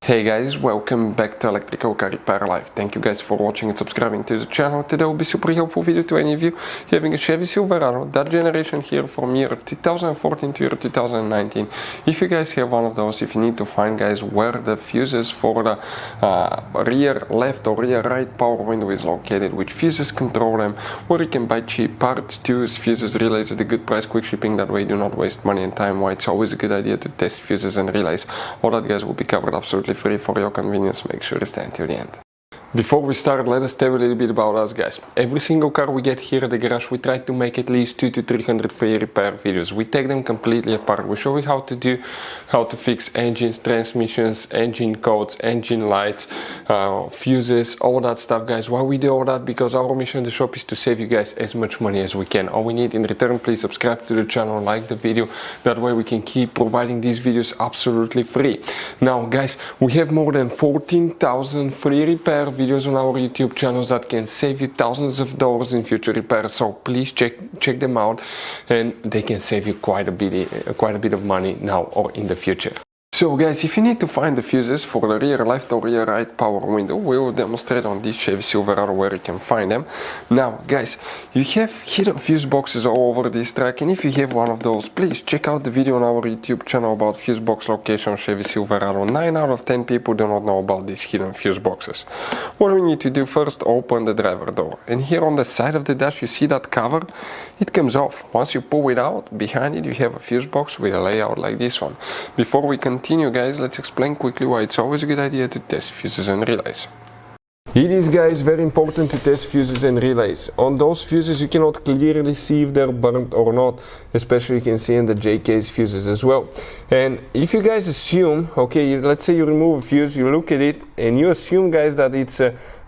Hey guys, welcome back to Electrical Car Repair Live. Thank you guys for watching and subscribing to the channel. Today will be super helpful video to any of you having a Chevy Silverado, that generation here from year 2014 to year 2019. If you guys have one of those, if you need to find guys where the fuses for the rear left or rear right power window is located, which fuses control them, where you can buy cheap parts, tools, fuses, relays at a good price, quick shipping, that way you do not waste money and time. Why it's always a good idea to test fuses and relays. All that guys will be covered absolutely free for your convenience. Make sure to stay until the end. Before we start, let us tell you a little bit about us guys. Every single car we get here at the garage, we try to make at least 200 to 300 free repair videos. We take them completely apart. We show you how to fix engines, transmissions, engine codes, engine lights, fuses, all that stuff guys. Why we do all that? Because our mission in the shop is to save you guys as much money as we can. All we need in return, please subscribe to the channel, like the video. That way we can keep providing these videos absolutely free. Now guys, we have more than 14,000 free repair videos on our YouTube channels that can save you thousands of dollars in future repairs. So please check them out, and they can save you quite a bit of money now or in the future. So guys, if you need to find the fuses for the rear left or rear right power window, we will demonstrate on this Chevy Silverado where you can find them. Now guys, you have hidden fuse boxes all over this truck, and if you have one of those, please check out the video on our YouTube channel about fuse box location on Chevy Silverado. 9 out of 10 people do not know about these hidden fuse boxes. What we need to do first, open the driver door, and here on the side of the dash you see that cover, it comes off. Once you pull it out, behind it you have a fuse box with a layout like this one. Before we continue guys, let's explain quickly why it's always a good idea to test fuses and relays. It is guys very important to test fuses and relays. On those fuses you cannot clearly see if they're burnt or not, especially you can see in the J-case fuses as well. And if you guys assume, okay, let's say you remove a fuse, you look at it and you assume guys that it's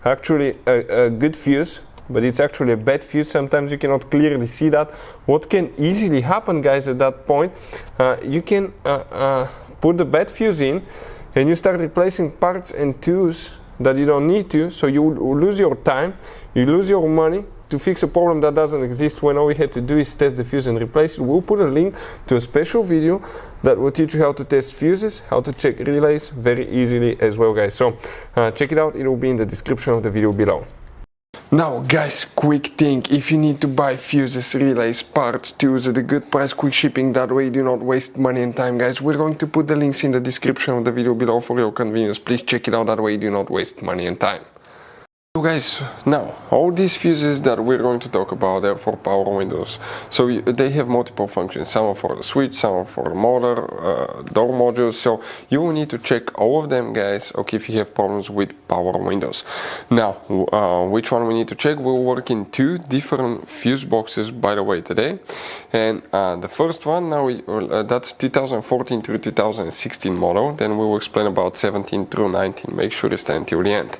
actually a good fuse, but it's actually a bad fuse, sometimes you cannot clearly see that. What can easily happen guys at that point, you can put the bad fuse in and you start replacing parts and tools that you don't need to, so you lose your time, you lose your money to fix a problem that doesn't exist, when all we had to do is test the fuse and replace it. We'll put a link to a special video that will teach you how to test fuses, how to check relays very easily as well guys. So check it out, it will be in the description of the video below. Now guys, quick thing, if you need to buy fuses, relays, parts, tools at a good price, quick shipping, that way you do not waste money and time guys, we're going to put the links in the description of the video below for your convenience. Please check it out, that way you do not waste money and time. So guys, now all these fuses that we're going to talk about are for power windows. So they have multiple functions. Some are for the switch, some are for the motor, door modules. So you will need to check all of them guys, okay, if you have problems with power windows. Now which one we need to check? We'll work in two different fuse boxes by the way today. And the first one, now that's 2014 through 2016 model. Then we will explain about 17 through 19. Make sure to stay until the end.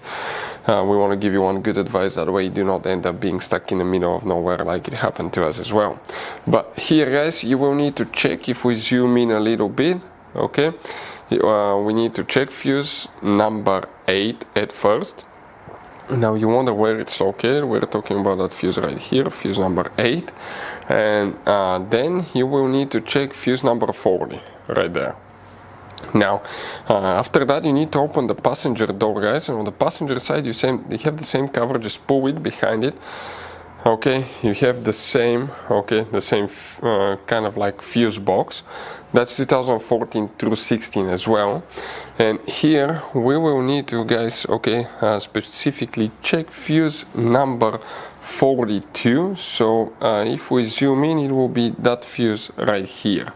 We want to give you one good advice, that way you do not end up being stuck in the middle of nowhere like it happened to us as well. But here guys, you will need to check, if we zoom in a little bit, okay, we need to check fuse number 8 at first. Now you wonder where it's located. We're talking about that fuse right here, fuse number 8, and then you will need to check fuse number 40 right there. Now after that you need to open the passenger door guys, and on the passenger side you have the same cover, just pull it behind it, okay, you have the same, okay, the same kind of like fuse box. That's 2014 through 16 as well. And here we will need to guys, okay, specifically check fuse number 42. So if we zoom in, it will be that fuse right here.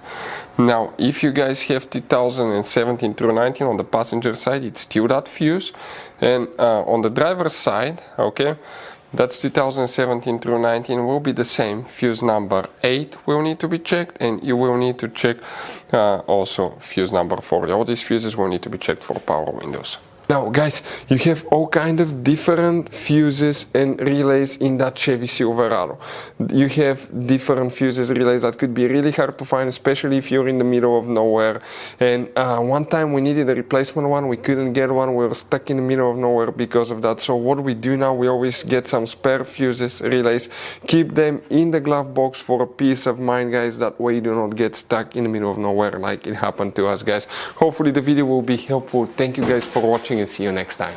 Now if you guys have 2017 through 19 on the passenger side, it's still that fuse, and on the driver's side, okay, that's 2017 through 19 will be the same. Fuse number 8 will need to be checked, and you will need to check also fuse number 40. All these fuses will need to be checked for power windows. Now guys, you have all kind of different fuses and relays in that Chevy Silverado. You have different fuses, relays that could be really hard to find, especially if you're in the middle of nowhere. And one time we needed a replacement one, we couldn't get one, we were stuck in the middle of nowhere because of that. So what we do now, we always get some spare fuses, relays, keep them in the glove box for a peace of mind, guys. That way you do not get stuck in the middle of nowhere like it happened to us, guys. Hopefully the video will be helpful. Thank you guys for watching and see you next time.